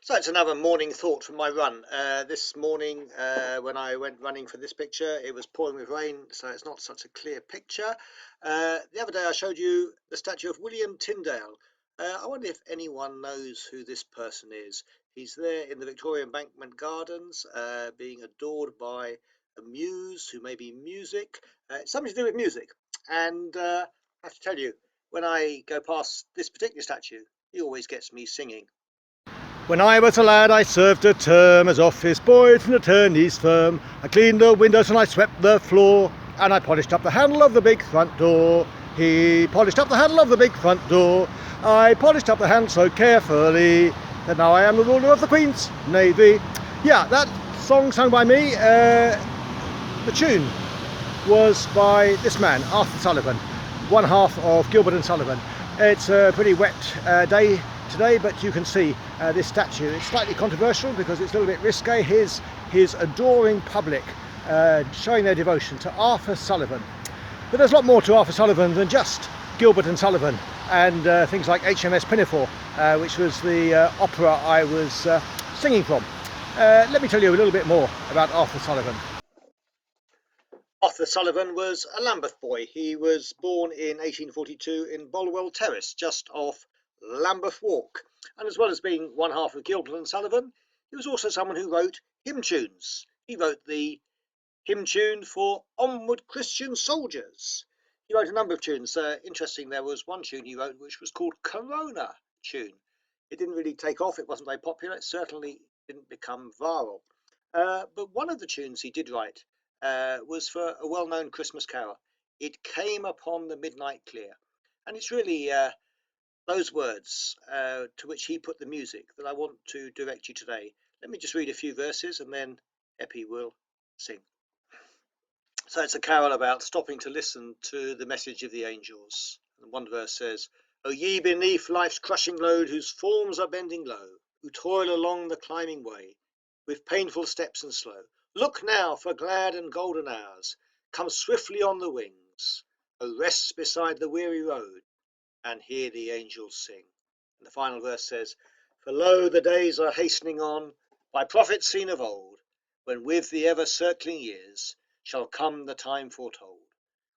So it's another morning thought from my run. This morning, when I went running for this picture, it was pouring with rain, so it's not such a clear picture. The other day I showed you the statue of William Tyndale. I wonder if anyone knows who this person is. He's there in the Victoria Embankment Gardens, being adored by a muse who may be music. It's something to do with music. And I have to tell you, when I go past this particular statue, he always gets me singing. When I was a lad I served a term as office boy at an attorney's firm. I cleaned the windows and I swept the floor, and I polished up the handle of the big front door. He polished up the handle of the big front door. I polished up the handle so carefully that now I am the ruler of the Queen's Navy. Yeah, that song sung by me, the tune was by this man, Arthur Sullivan, one half of Gilbert and Sullivan. It's a pretty wet day today, but you can see this statue. It's slightly controversial because it's a little bit risque. His adoring public showing their devotion to Arthur Sullivan. But there's a lot more to Arthur Sullivan than just Gilbert and Sullivan and things like HMS Pinafore, which was the opera I was singing from. Let me tell you a little bit more about Arthur Sullivan. Arthur Sullivan was a Lambeth boy. He was born in 1842 in Bolwell Terrace, just off Lambeth Walk. And as well as being one half of Gilbert and Sullivan, he was also someone who wrote hymn tunes. He wrote the hymn tune for Onward Christian Soldiers. He wrote a number of tunes. Interesting, there was one tune he wrote which was called Corona Tune. It didn't really take off. It wasn't very popular. It certainly didn't become viral. But one of the tunes he did write was for a well-known Christmas carol. It came upon the midnight clear. And it's really those words to which he put the music that I want to direct you today. Let me just read a few verses and then Eppie will sing. So it's a carol about stopping to listen to the message of the angels. And one verse says, O ye beneath life's crushing load, whose forms are bending low, who toil along the climbing way, with painful steps and slow, look now, for glad and golden hours come swiftly on the wings. O rest beside the weary road, and hear the angels sing. And the final verse says, For lo, the days are hastening on, by prophets seen of old, when with the ever-circling years shall come the time foretold,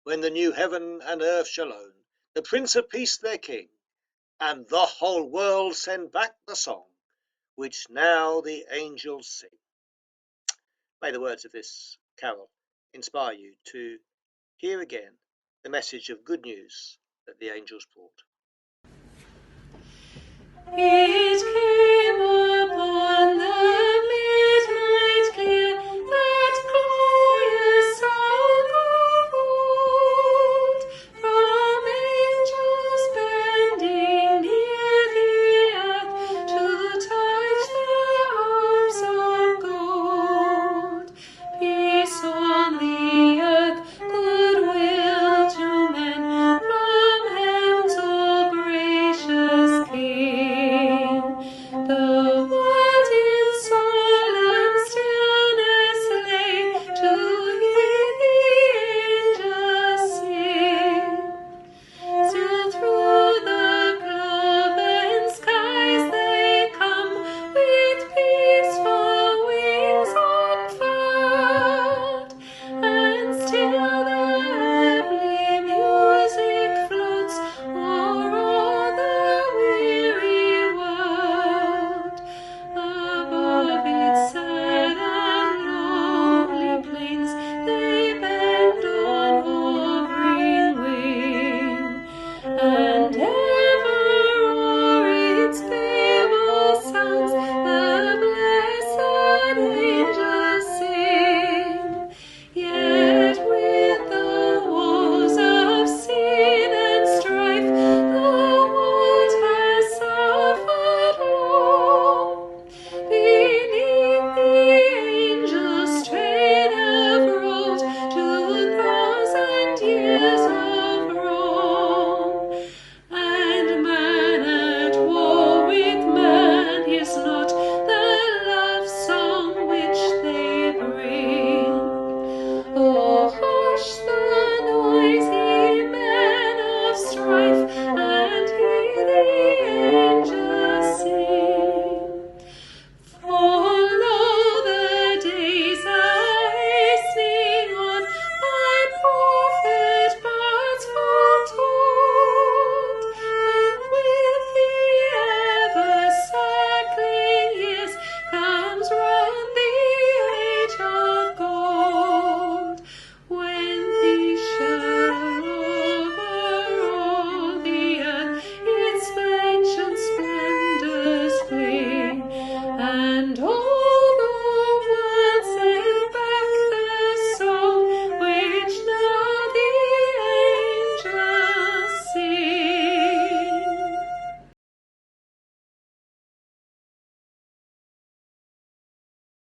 when the new heaven and earth shall own the Prince of Peace their King, and the whole world send back the song which now the angels sing. May the words of this carol inspire you to hear again the message of good news that the angels brought. It